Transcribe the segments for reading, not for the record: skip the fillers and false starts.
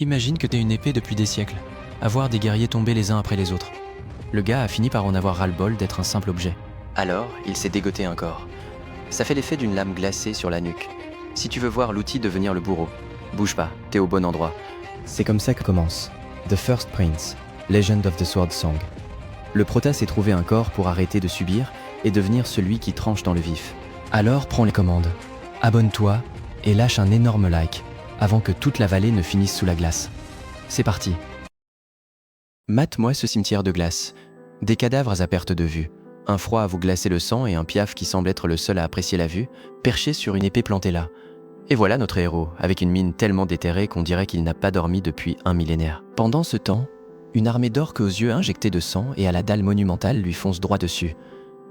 Imagine que t'es une épée depuis des siècles, à voir des guerriers tomber les uns après les autres. Le gars a fini par en avoir ras-le-bol d'être un simple objet. Alors, il s'est dégoté un corps. Ça fait l'effet d'une lame glacée sur la nuque. Si tu veux voir l'outil devenir le bourreau, bouge pas, t'es au bon endroit. C'est comme ça que commence The First Prince, Legend of the Sword Song. Le prota s'est trouvé un corps pour arrêter de subir et devenir celui qui tranche dans le vif. Alors prends les commandes, abonne-toi et lâche un énorme like avant que toute la vallée ne finisse sous la glace. C'est parti. Mate-moi ce cimetière de glace. Des cadavres à perte de vue, un froid à vous glacer le sang et un piaf qui semble être le seul à apprécier la vue, perché sur une épée plantée là. Et voilà notre héros, avec une mine tellement déterrée qu'on dirait qu'il n'a pas dormi depuis un millénaire. Pendant ce temps, une armée d'orques aux yeux injectés de sang et à la dalle monumentale lui fonce droit dessus.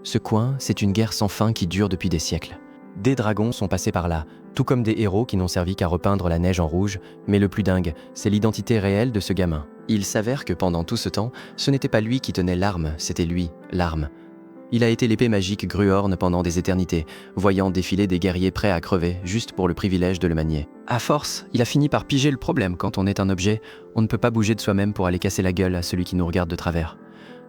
Ce coin, c'est une guerre sans fin qui dure depuis des siècles. Des dragons sont passés par là, tout comme des héros qui n'ont servi qu'à repeindre la neige en rouge, mais le plus dingue, c'est l'identité réelle de ce gamin. Il s'avère que pendant tout ce temps, ce n'était pas lui qui tenait l'arme, c'était lui, l'arme. Il a été l'épée magique Gruhorn pendant des éternités, voyant défiler des guerriers prêts à crever, juste pour le privilège de le manier. À force, il a fini par piger le problème. Quand on est un objet, on ne peut pas bouger de soi-même pour aller casser la gueule à celui qui nous regarde de travers.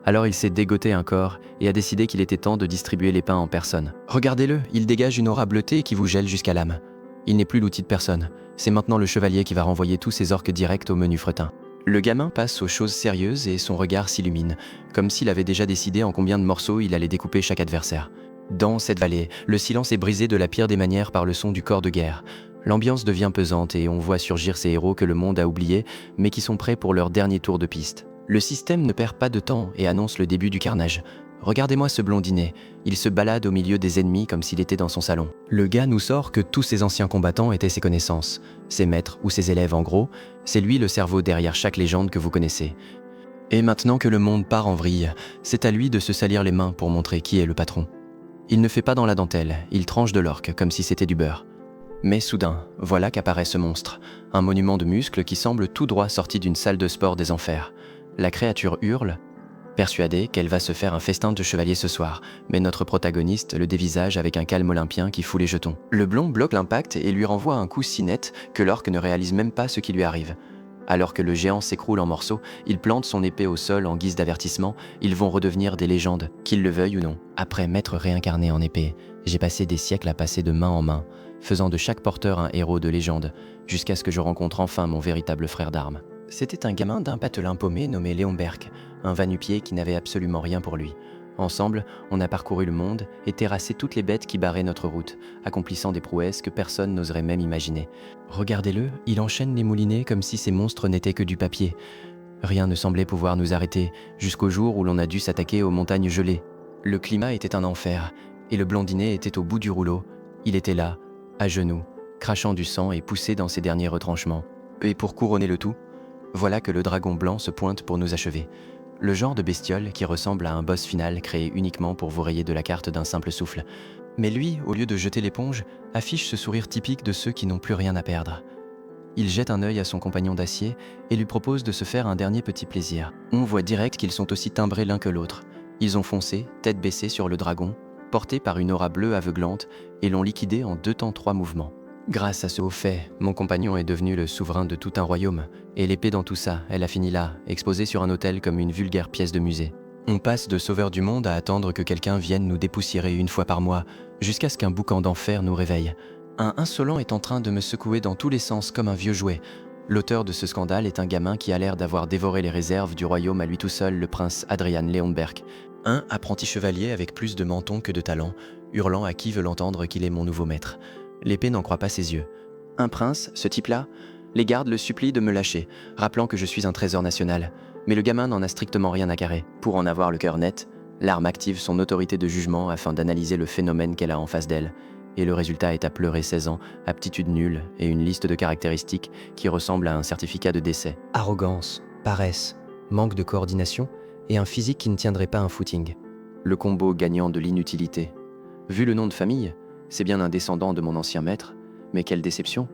Alors il s'est dégoté un corps et a décidé qu'il était temps de distribuer les pains en personne. Regardez-le, il dégage une aura bleutée qui vous gèle jusqu'à l'âme. Il n'est plus l'outil de personne, c'est maintenant le chevalier qui va renvoyer tous ses orques directs au menu fretin. Le gamin passe aux choses sérieuses et son regard s'illumine, comme s'il avait déjà décidé en combien de morceaux il allait découper chaque adversaire. Dans cette vallée, le silence est brisé de la pire des manières par le son du corps de guerre. L'ambiance devient pesante et on voit surgir ces héros que le monde a oubliés, mais qui sont prêts pour leur dernier tour de piste. Le système ne perd pas de temps et annonce le début du carnage. Regardez-moi ce blondinet, il se balade au milieu des ennemis comme s'il était dans son salon. Le gars nous sort que tous ces anciens combattants étaient ses connaissances, ses maîtres ou ses élèves en gros, c'est lui le cerveau derrière chaque légende que vous connaissez. Et maintenant que le monde part en vrille, c'est à lui de se salir les mains pour montrer qui est le patron. Il ne fait pas dans la dentelle, il tranche de l'orque comme si c'était du beurre. Mais soudain, voilà qu'apparaît ce monstre, un monument de muscles qui semble tout droit sorti d'une salle de sport des enfers. La créature hurle, persuadée qu'elle va se faire un festin de chevalier ce soir, mais notre protagoniste le dévisage avec un calme olympien qui fout les jetons. Le blond bloque l'impact et lui renvoie un coup si net que l'orque ne réalise même pas ce qui lui arrive. Alors que le géant s'écroule en morceaux, il plante son épée au sol en guise d'avertissement, ils vont redevenir des légendes, qu'ils le veuillent ou non. Après m'être réincarné en épée, j'ai passé des siècles à passer de main en main, faisant de chaque porteur un héros de légende, jusqu'à ce que je rencontre enfin mon véritable frère d'armes. C'était un gamin d'un patelin paumé nommé Léon Berck, un va-nu-pied qui n'avait absolument rien pour lui. Ensemble, on a parcouru le monde et terrassé toutes les bêtes qui barraient notre route, accomplissant des prouesses que personne n'oserait même imaginer. Regardez-le, il enchaîne les moulinets comme si ces monstres n'étaient que du papier. Rien ne semblait pouvoir nous arrêter, jusqu'au jour où l'on a dû s'attaquer aux montagnes gelées. Le climat était un enfer, et le blondinet était au bout du rouleau. Il était là, à genoux, crachant du sang et poussé dans ses derniers retranchements. Et pour couronner le tout, voilà que le dragon blanc se pointe pour nous achever. Le genre de bestiole qui ressemble à un boss final créé uniquement pour vous rayer de la carte d'un simple souffle. Mais lui, au lieu de jeter l'éponge, affiche ce sourire typique de ceux qui n'ont plus rien à perdre. Il jette un œil à son compagnon d'acier et lui propose de se faire un dernier petit plaisir. On voit direct qu'ils sont aussi timbrés l'un que l'autre. Ils ont foncé, tête baissée sur le dragon, porté par une aura bleue aveuglante, et l'ont liquidé en 2 temps 3 mouvements. Grâce à ce haut fait, mon compagnon est devenu le souverain de tout un royaume, et l'épée dans tout ça, elle a fini là, exposée sur un autel comme une vulgaire pièce de musée. On passe de sauveur du monde à attendre que quelqu'un vienne nous dépoussiérer une fois par mois, jusqu'à ce qu'un boucan d'enfer nous réveille. Un insolent est en train de me secouer dans tous les sens comme un vieux jouet. L'auteur de ce scandale est un gamin qui a l'air d'avoir dévoré les réserves du royaume à lui tout seul, le prince Adrian Léon Berck. Un apprenti chevalier avec plus de menton que de talent, hurlant à qui veut l'entendre qu'il est mon nouveau maître. L'épée n'en croit pas ses yeux. Un prince, ce type-là? Les gardes le supplient de me lâcher, rappelant que je suis un trésor national. Mais le gamin n'en a strictement rien à carrer. Pour en avoir le cœur net, l'arme active son autorité de jugement afin d'analyser le phénomène qu'elle a en face d'elle. Et le résultat est à pleurer 16 ans, aptitude nulle et une liste de caractéristiques qui ressemble à un certificat de décès. Arrogance, paresse, manque de coordination et un physique qui ne tiendrait pas un footing. Le combo gagnant de l'inutilité. Vu le nom de famille, c'est bien un descendant de mon ancien maître, mais quelle déception,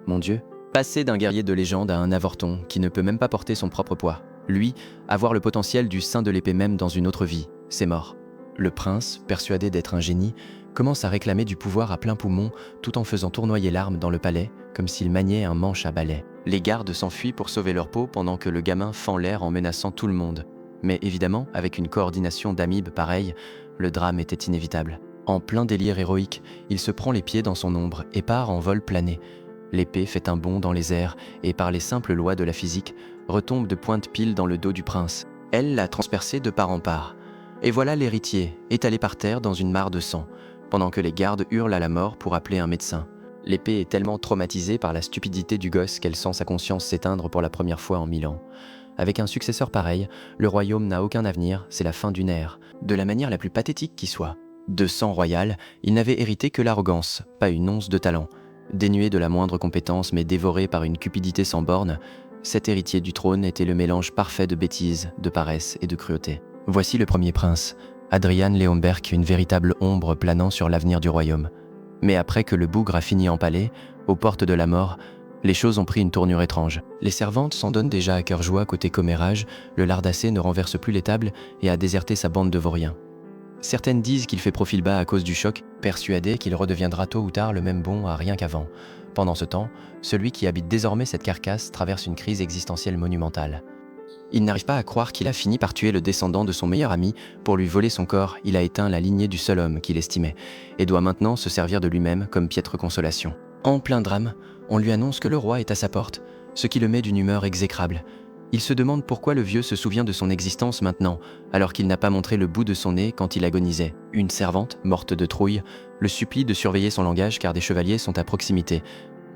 mon Dieu. Passer d'un guerrier de légende à un avorton qui ne peut même pas porter son propre poids. Lui, avoir le potentiel du sein de l'épée même dans une autre vie, c'est mort. Le prince, persuadé d'être un génie, commence à réclamer du pouvoir à plein poumon tout en faisant tournoyer l'arme dans le palais comme s'il maniait un manche à balai. Les gardes s'enfuient pour sauver leur peau pendant que le gamin fend l'air en menaçant tout le monde. Mais évidemment, avec une coordination d'amibes pareille, le drame était inévitable. En plein délire héroïque, il se prend les pieds dans son ombre et part en vol plané. L'épée fait un bond dans les airs et par les simples lois de la physique, retombe de pointe pile dans le dos du prince. Elle l'a transpercé de part en part. Et voilà l'héritier, étalé par terre dans une mare de sang, pendant que les gardes hurlent à la mort pour appeler un médecin. L'épée est tellement traumatisée par la stupidité du gosse qu'elle sent sa conscience s'éteindre pour la première fois en 1000 ans. Avec un successeur pareil, le royaume n'a aucun avenir, c'est la fin d'une ère, de la manière la plus pathétique qui soit. De sang royal, il n'avait hérité que l'arrogance, pas une once de talent. Dénué de la moindre compétence mais dévoré par une cupidité sans borne, cet héritier du trône était le mélange parfait de bêtise, de paresse et de cruauté. Voici le premier prince, Adrian Leonberg, une véritable ombre planant sur l'avenir du royaume. Mais après que le bougre a fini en palais, aux portes de la mort, les choses ont pris une tournure étrange. Les servantes s'en donnent déjà à cœur joie côté commérage, le lardacé ne renverse plus les tables et a déserté sa bande de vauriens. Certaines disent qu'il fait profil bas à cause du choc, persuadé qu'il redeviendra tôt ou tard le même bon à rien qu'avant. Pendant ce temps, celui qui habite désormais cette carcasse traverse une crise existentielle monumentale. Il n'arrive pas à croire qu'il a fini par tuer le descendant de son meilleur ami. Pour lui voler son corps, il a éteint la lignée du seul homme qu'il estimait, et doit maintenant se servir de lui-même comme piètre consolation. En plein drame, on lui annonce que le roi est à sa porte, ce qui le met d'une humeur exécrable. Il se demande pourquoi le vieux se souvient de son existence maintenant, alors qu'il n'a pas montré le bout de son nez quand il agonisait. Une servante, morte de trouille, le supplie de surveiller son langage car des chevaliers sont à proximité.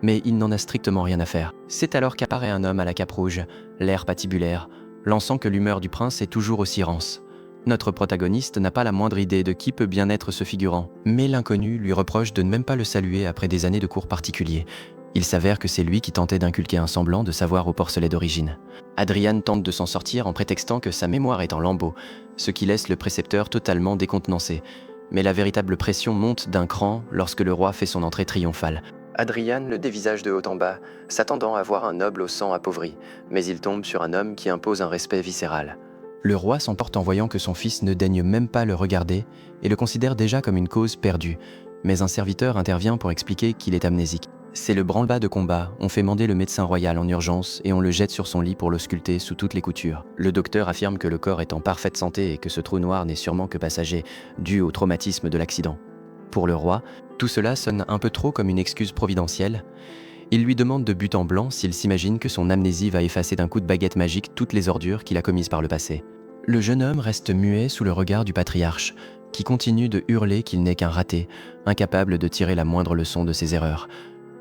Mais il n'en a strictement rien à faire. C'est alors qu'apparaît un homme à la cape rouge, l'air patibulaire, lançant que l'humeur du prince est toujours aussi rance. Notre protagoniste n'a pas la moindre idée de qui peut bien être ce figurant, mais l'inconnu lui reproche de ne même pas le saluer après des années de cours particuliers. Il s'avère que c'est lui qui tentait d'inculquer un semblant de savoir au porcelet d'origine. Adrian tente de s'en sortir en prétextant que sa mémoire est en lambeaux, ce qui laisse le précepteur totalement décontenancé. Mais la véritable pression monte d'un cran lorsque le roi fait son entrée triomphale. Adrian le dévisage de haut en bas, s'attendant à voir un noble au sang appauvri, mais il tombe sur un homme qui impose un respect viscéral. Le roi s'emporte en voyant que son fils ne daigne même pas le regarder et le considère déjà comme une cause perdue, mais un serviteur intervient pour expliquer qu'il est amnésique. C'est le branle-bas de combat, on fait mander le médecin royal en urgence et on le jette sur son lit pour l'ausculter sous toutes les coutures. Le docteur affirme que le corps est en parfaite santé et que ce trou noir n'est sûrement que passager, dû au traumatisme de l'accident. Pour le roi, tout cela sonne un peu trop comme une excuse providentielle. Il lui demande de but en blanc s'il s'imagine que son amnésie va effacer d'un coup de baguette magique toutes les ordures qu'il a commises par le passé. Le jeune homme reste muet sous le regard du patriarche, qui continue de hurler qu'il n'est qu'un raté, incapable de tirer la moindre leçon de ses erreurs.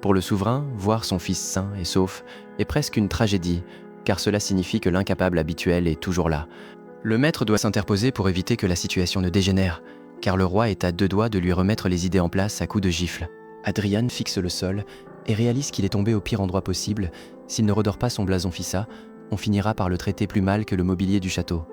Pour le souverain, voir son fils sain et sauf est presque une tragédie, car cela signifie que l'incapable habituel est toujours là. Le maître doit s'interposer pour éviter que la situation ne dégénère, car le roi est à deux doigts de lui remettre les idées en place à coups de gifle. Adrian fixe le sol et réalise qu'il est tombé au pire endroit possible. S'il ne redore pas son blason fissa, on finira par le traiter plus mal que le mobilier du château.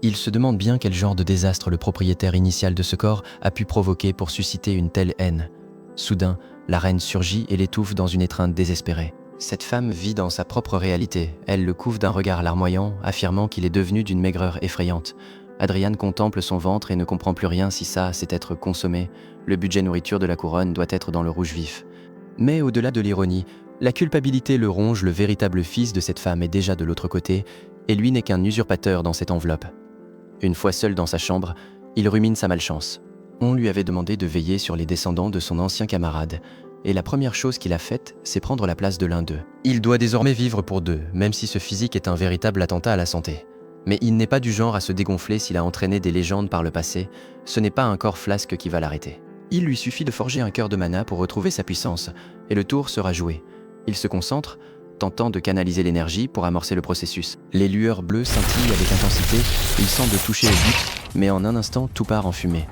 Il se demande bien quel genre de désastre le propriétaire initial de ce corps a pu provoquer pour susciter une telle haine. Soudain, la reine surgit et l'étouffe dans une étreinte désespérée. Cette femme vit dans sa propre réalité. Elle le couvre d'un regard larmoyant, affirmant qu'il est devenu d'une maigreur effrayante. Adrian contemple son ventre et ne comprend plus rien si ça, c'est être consommé. Le budget nourriture de la couronne doit être dans le rouge vif. Mais au-delà de l'ironie, la culpabilité le ronge, le véritable fils de cette femme est déjà de l'autre côté, et lui n'est qu'un usurpateur dans cette enveloppe. Une fois seul dans sa chambre, il rumine sa malchance. On lui avait demandé de veiller sur les descendants de son ancien camarade, et la première chose qu'il a faite, c'est prendre la place de l'un d'eux. Il doit désormais vivre pour deux, même si ce physique est un véritable attentat à la santé. Mais il n'est pas du genre à se dégonfler s'il a entraîné des légendes par le passé, ce n'est pas un corps flasque qui va l'arrêter. Il lui suffit de forger un cœur de mana pour retrouver sa puissance, et le tour sera joué. Il se concentre, tentant de canaliser l'énergie pour amorcer le processus. Les lueurs bleues scintillent avec intensité, il semble toucher le but, mais en un instant, tout part en fumée.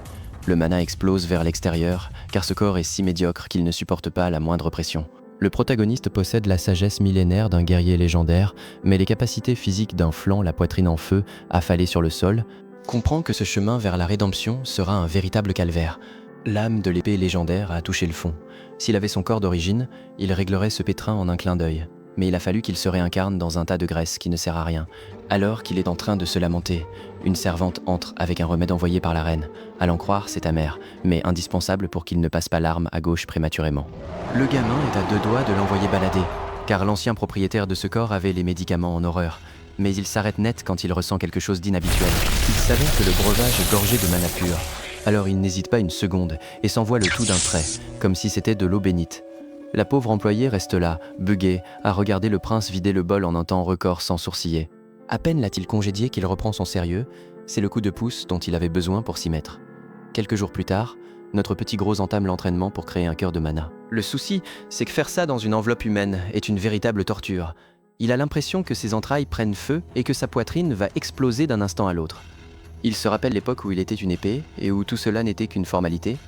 Le mana explose vers l'extérieur, car ce corps est si médiocre qu'il ne supporte pas la moindre pression. Le protagoniste possède la sagesse millénaire d'un guerrier légendaire, mais les capacités physiques d'un flanc, la poitrine en feu, affalée sur le sol, comprend que ce chemin vers la rédemption sera un véritable calvaire. L'âme de l'épée légendaire a touché le fond. S'il avait son corps d'origine, il réglerait ce pétrin en un clin d'œil. Mais il a fallu qu'il se réincarne dans un tas de graisse qui ne sert à rien. Alors qu'il est en train de se lamenter, une servante entre avec un remède envoyé par la reine. À l'en croire, c'est amer, mais indispensable pour qu'il ne passe pas l'arme à gauche prématurément. Le gamin est à deux doigts de l'envoyer balader, car l'ancien propriétaire de ce corps avait les médicaments en horreur. Mais il s'arrête net quand il ressent quelque chose d'inhabituel. Il s'avère que le breuvage est gorgé de mana pure. Alors il n'hésite pas une seconde et s'envoie le tout d'un trait, comme si c'était de l'eau bénite. La pauvre employée reste là, buggée, à regarder le prince vider le bol en un temps record sans sourciller. À peine l'a-t-il congédié qu'il reprend son sérieux, c'est le coup de pouce dont il avait besoin pour s'y mettre. Quelques jours plus tard, notre petit gros entame l'entraînement pour créer un cœur de mana. Le souci, c'est que faire ça dans une enveloppe humaine est une véritable torture. Il a l'impression que ses entrailles prennent feu et que sa poitrine va exploser d'un instant à l'autre. Il se rappelle l'époque où il était une épée et où tout cela n'était qu'une formalité,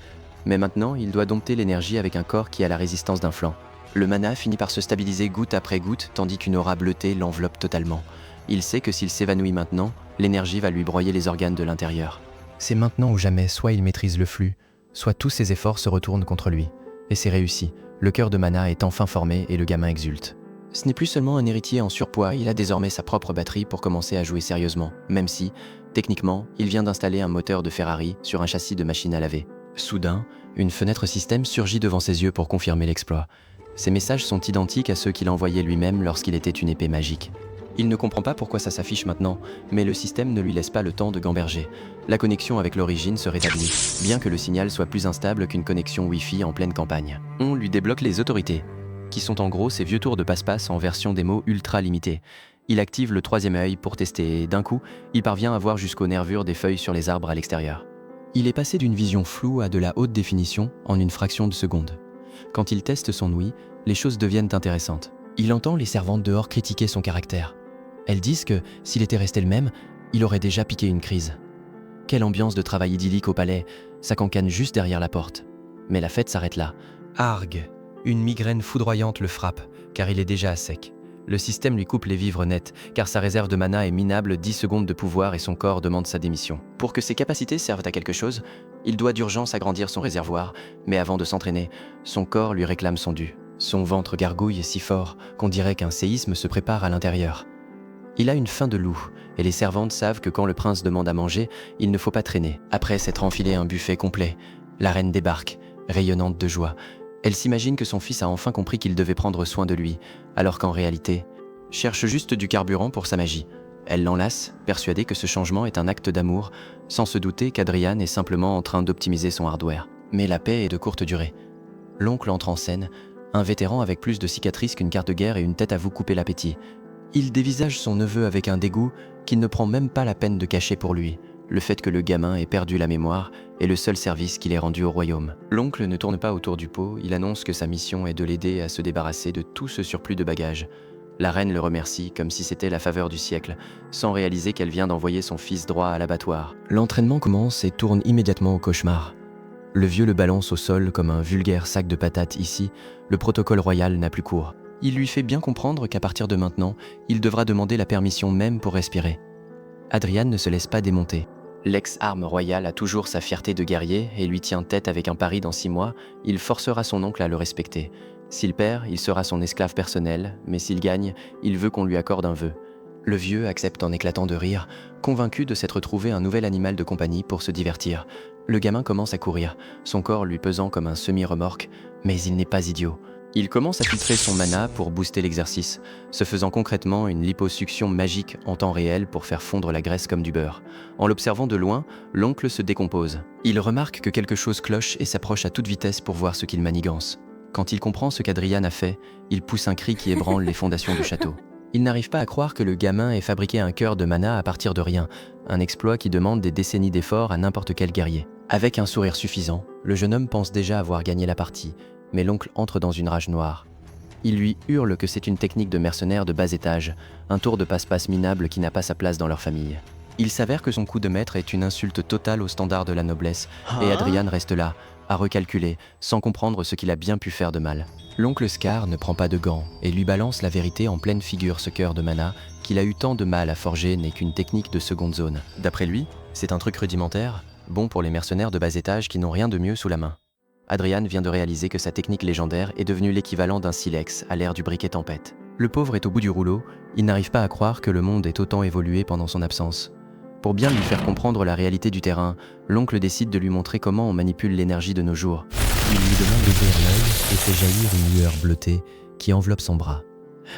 mais maintenant il doit dompter l'énergie avec un corps qui a la résistance d'un flanc. Le mana finit par se stabiliser goutte après goutte tandis qu'une aura bleutée l'enveloppe totalement. Il sait que s'il s'évanouit maintenant, l'énergie va lui broyer les organes de l'intérieur. C'est maintenant ou jamais, soit il maîtrise le flux, soit tous ses efforts se retournent contre lui. Et c'est réussi, le cœur de mana est enfin formé et le gamin exulte. Ce n'est plus seulement un héritier en surpoids, il a désormais sa propre batterie pour commencer à jouer sérieusement, même si, techniquement, il vient d'installer un moteur de Ferrari sur un châssis de machine à laver. Soudain, une fenêtre système surgit devant ses yeux pour confirmer l'exploit. Ces messages sont identiques à ceux qu'il envoyait lui-même lorsqu'il était une épée magique. Il ne comprend pas pourquoi ça s'affiche maintenant, mais le système ne lui laisse pas le temps de gamberger. La connexion avec l'origine se rétablit, bien que le signal soit plus instable qu'une connexion Wi-Fi en pleine campagne. On lui débloque les autorités, qui sont en gros ces vieux tours de passe-passe en version démo ultra limitée. Il active le troisième œil pour tester et d'un coup, il parvient à voir jusqu'aux nervures des feuilles sur les arbres à l'extérieur. Il est passé d'une vision floue à de la haute définition en une fraction de seconde. Quand il teste son ouïe, les choses deviennent intéressantes. Il entend les servantes dehors critiquer son caractère. Elles disent que, s'il était resté le même, il aurait déjà piqué une crise. Quelle ambiance de travail idyllique au palais, ça cancane juste derrière la porte. Mais la fête s'arrête là. Argue, une migraine foudroyante le frappe, car il est déjà à sec. Le système lui coupe les vivres nets, car sa réserve de mana est minable, 10 secondes de pouvoir et son corps demande sa démission. Pour que ses capacités servent à quelque chose, il doit d'urgence agrandir son réservoir, mais avant de s'entraîner, son corps lui réclame son dû. Son ventre gargouille si fort qu'on dirait qu'un séisme se prépare à l'intérieur. Il a une faim de loup, et les servantes savent que quand le prince demande à manger, il ne faut pas traîner. Après s'être enfilé un buffet complet, la reine débarque, rayonnante de joie. Elle s'imagine que son fils a enfin compris qu'il devait prendre soin de lui, alors qu'en réalité, cherche juste du carburant pour sa magie. Elle l'enlace, persuadée que ce changement est un acte d'amour, sans se douter qu'Adrian est simplement en train d'optimiser son hardware. Mais la paix est de courte durée. L'oncle entre en scène, un vétéran avec plus de cicatrices qu'une carte de guerre et une tête à vous couper l'appétit. Il dévisage son neveu avec un dégoût qu'il ne prend même pas la peine de cacher pour lui. Le fait que le gamin ait perdu la mémoire est le seul service qu'il ait rendu au royaume. L'oncle ne tourne pas autour du pot, il annonce que sa mission est de l'aider à se débarrasser de tout ce surplus de bagages. La reine le remercie comme si c'était la faveur du siècle, sans réaliser qu'elle vient d'envoyer son fils droit à l'abattoir. L'entraînement commence et tourne immédiatement au cauchemar. Le vieux le balance au sol comme un vulgaire sac de patates ici, le protocole royal n'a plus cours. Il lui fait bien comprendre qu'à partir de maintenant, il devra demander la permission même pour respirer. Adrian ne se laisse pas démonter. L'ex-arme royale a toujours sa fierté de guerrier et lui tient tête avec un pari dans 6 mois, il forcera son oncle à le respecter. S'il perd, il sera son esclave personnel, mais s'il gagne, il veut qu'on lui accorde un vœu. Le vieux accepte en éclatant de rire, convaincu de s'être trouvé un nouvel animal de compagnie pour se divertir. Le gamin commence à courir, son corps lui pesant comme un semi-remorque, mais il n'est pas idiot. Il commence à filtrer son mana pour booster l'exercice, se faisant concrètement une liposuction magique en temps réel pour faire fondre la graisse comme du beurre. En l'observant de loin, l'oncle se décompose. Il remarque que quelque chose cloche et s'approche à toute vitesse pour voir ce qu'il manigance. Quand il comprend ce qu'Adrian a fait, il pousse un cri qui ébranle les fondations du château. Il n'arrive pas à croire que le gamin ait fabriqué un cœur de mana à partir de rien, un exploit qui demande des décennies d'efforts à n'importe quel guerrier. Avec un sourire suffisant, le jeune homme pense déjà avoir gagné la partie, mais l'oncle entre dans une rage noire. Il lui hurle que c'est une technique de mercenaire de bas étage, un tour de passe-passe minable qui n'a pas sa place dans leur famille. Il s'avère que son coup de maître est une insulte totale aux standards de la noblesse, et Adrian reste là, à recalculer, sans comprendre ce qu'il a bien pu faire de mal. L'oncle Scar ne prend pas de gants et lui balance la vérité en pleine figure. Ce cœur de mana qu'il a eu tant de mal à forger n'est qu'une technique de seconde zone. D'après lui, c'est un truc rudimentaire, bon pour les mercenaires de bas étage qui n'ont rien de mieux sous la main. Adrian vient de réaliser que sa technique légendaire est devenue l'équivalent d'un silex à l'ère du briquet tempête. Le pauvre est au bout du rouleau, il n'arrive pas à croire que le monde ait autant évolué pendant son absence. Pour bien lui faire comprendre la réalité du terrain, l'oncle décide de lui montrer comment on manipule l'énergie de nos jours. Il lui demande d'ouvrir l'œil et fait jaillir une lueur bleutée qui enveloppe son bras.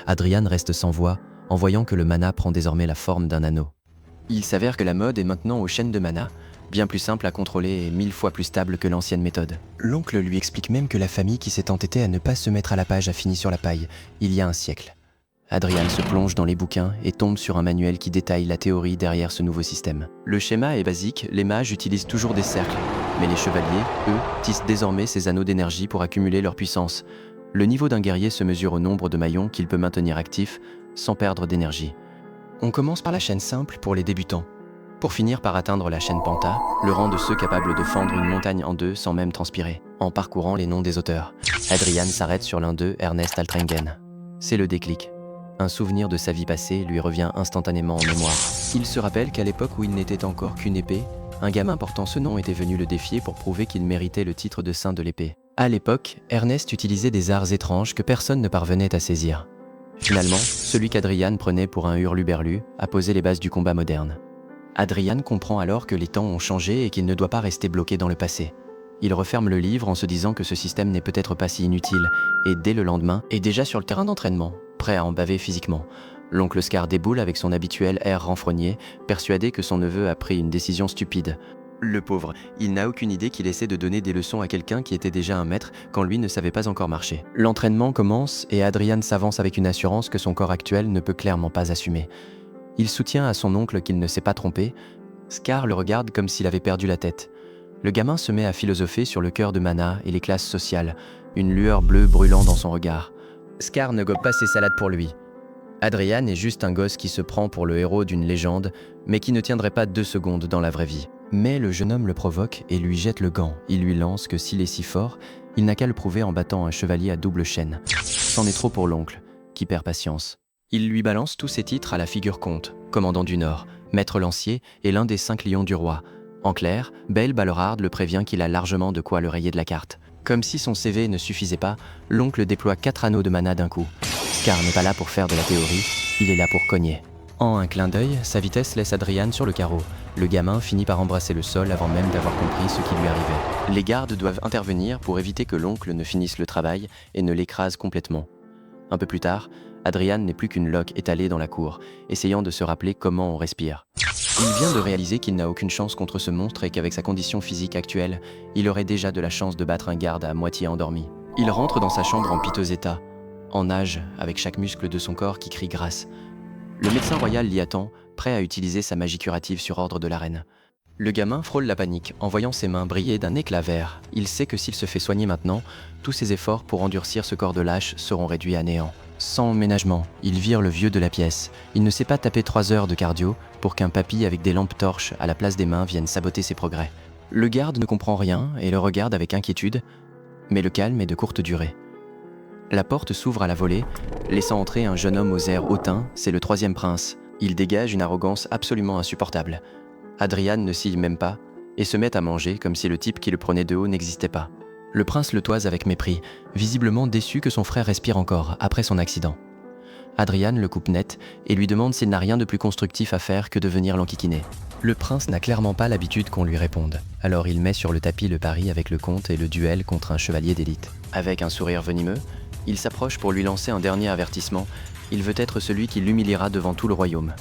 Adrian reste sans voix en voyant que le mana prend désormais la forme d'un anneau. Il s'avère que la mode est maintenant aux chaînes de mana, bien plus simple à contrôler et 1000 fois plus stable que l'ancienne méthode. L'oncle lui explique même que la famille qui s'est entêtée à ne pas se mettre à la page a fini sur la paille, il y a un siècle. Adrian se plonge dans les bouquins et tombe sur un manuel qui détaille la théorie derrière ce nouveau système. Le schéma est basique, les mages utilisent toujours des cercles, mais les chevaliers, eux, tissent désormais ces anneaux d'énergie pour accumuler leur puissance. Le niveau d'un guerrier se mesure au nombre de maillons qu'il peut maintenir actifs sans perdre d'énergie. On commence par la chaîne simple pour les débutants, pour finir par atteindre la chaîne Penta, le rang de ceux capables de fendre une montagne en deux sans même transpirer, en parcourant les noms des auteurs. Adrian s'arrête sur l'un d'eux, Ernest Altringen. C'est le déclic. Un souvenir de sa vie passée lui revient instantanément en mémoire. Il se rappelle qu'à l'époque où il n'était encore qu'une épée, un gamin portant ce nom était venu le défier pour prouver qu'il méritait le titre de saint de l'épée. À l'époque, Ernest utilisait des arts étranges que personne ne parvenait à saisir. Finalement, celui qu'Adrian prenait pour un hurluberlu a posé les bases du combat moderne. Adrian comprend alors que les temps ont changé et qu'il ne doit pas rester bloqué dans le passé. Il referme le livre en se disant que ce système n'est peut-être pas si inutile, et dès le lendemain, est déjà sur le terrain d'entraînement, prêt à en baver physiquement. L'oncle Scar déboule avec son habituel air renfrogné, persuadé que son neveu a pris une décision stupide. Le pauvre, il n'a aucune idée qu'il essaie de donner des leçons à quelqu'un qui était déjà un maître quand lui ne savait pas encore marcher. L'entraînement commence et Adrian s'avance avec une assurance que son corps actuel ne peut clairement pas assumer. Il soutient à son oncle qu'il ne s'est pas trompé. Scar le regarde comme s'il avait perdu la tête. Le gamin se met à philosopher sur le cœur de mana et les classes sociales, une lueur bleue brûlant dans son regard. Scar ne gobe pas ses salades pour lui. Adrian est juste un gosse qui se prend pour le héros d'une légende, mais qui ne tiendrait pas 2 secondes dans la vraie vie. Mais le jeune homme le provoque et lui jette le gant. Il lui lance que s'il est si fort, il n'a qu'à le prouver en battant un chevalier à double chaîne. C'en est trop pour l'oncle, qui perd patience. Il lui balance tous ses titres à la figure comte, commandant du Nord, maître lancier et l'un des 5 lions du roi. En clair, Bale Balorard le prévient qu'il a largement de quoi le rayer de la carte. Comme si son CV ne suffisait pas, l'oncle déploie 4 anneaux de mana d'un coup. Scar n'est pas là pour faire de la théorie, il est là pour cogner. En un clin d'œil, sa vitesse laisse Adrian sur le carreau. Le gamin finit par embrasser le sol avant même d'avoir compris ce qui lui arrivait. Les gardes doivent intervenir pour éviter que l'oncle ne finisse le travail et ne l'écrase complètement. Un peu plus tard, Adrian n'est plus qu'une loque étalée dans la cour, essayant de se rappeler comment on respire. Il vient de réaliser qu'il n'a aucune chance contre ce monstre et qu'avec sa condition physique actuelle, il aurait déjà de la chance de battre un garde à moitié endormi. Il rentre dans sa chambre en piteux état, en nage avec chaque muscle de son corps qui crie grâce. Le médecin royal l'y attend, prêt à utiliser sa magie curative sur ordre de la reine. Le gamin frôle la panique en voyant ses mains briller d'un éclat vert. Il sait que s'il se fait soigner maintenant, tous ses efforts pour endurcir ce corps de lâche seront réduits à néant. Sans ménagement, il vire le vieux de la pièce. Il ne sait pas taper 3 heures de cardio pour qu'un papy avec des lampes torches à la place des mains vienne saboter ses progrès. Le garde ne comprend rien et le regarde avec inquiétude, mais le calme est de courte durée. La porte s'ouvre à la volée, laissant entrer un jeune homme aux airs hautains, c'est le 3e prince. Il dégage une arrogance absolument insupportable. Adrian ne s'y même pas et se met à manger comme si le type qui le prenait de haut n'existait pas. Le prince le toise avec mépris, visiblement déçu que son frère respire encore après son accident. Adrian le coupe net et lui demande s'il n'a rien de plus constructif à faire que de venir l'enquiquiner. Le prince n'a clairement pas l'habitude qu'on lui réponde, alors il met sur le tapis le pari avec le comte et le duel contre un chevalier d'élite. Avec un sourire venimeux, il s'approche pour lui lancer un dernier avertissement. Il veut être celui qui l'humiliera devant tout le royaume.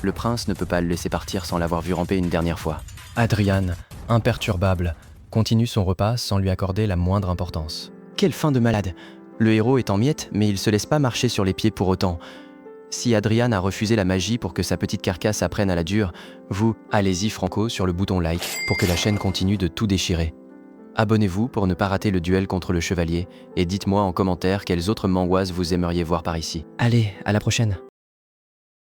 Le prince ne peut pas le laisser partir sans l'avoir vu ramper une dernière fois. Adrian, imperturbable, continue son repas sans lui accorder la moindre importance. Quelle fin de malade! Le héros est en miettes, mais il se laisse pas marcher sur les pieds pour autant. Si Adrian a refusé la magie pour que sa petite carcasse apprenne à la dure, vous, allez-y franco sur le bouton like pour que la chaîne continue de tout déchirer. Abonnez-vous pour ne pas rater le duel contre le chevalier et dites-moi en commentaire quelles autres manhwas vous aimeriez voir par ici. Allez, à la prochaine!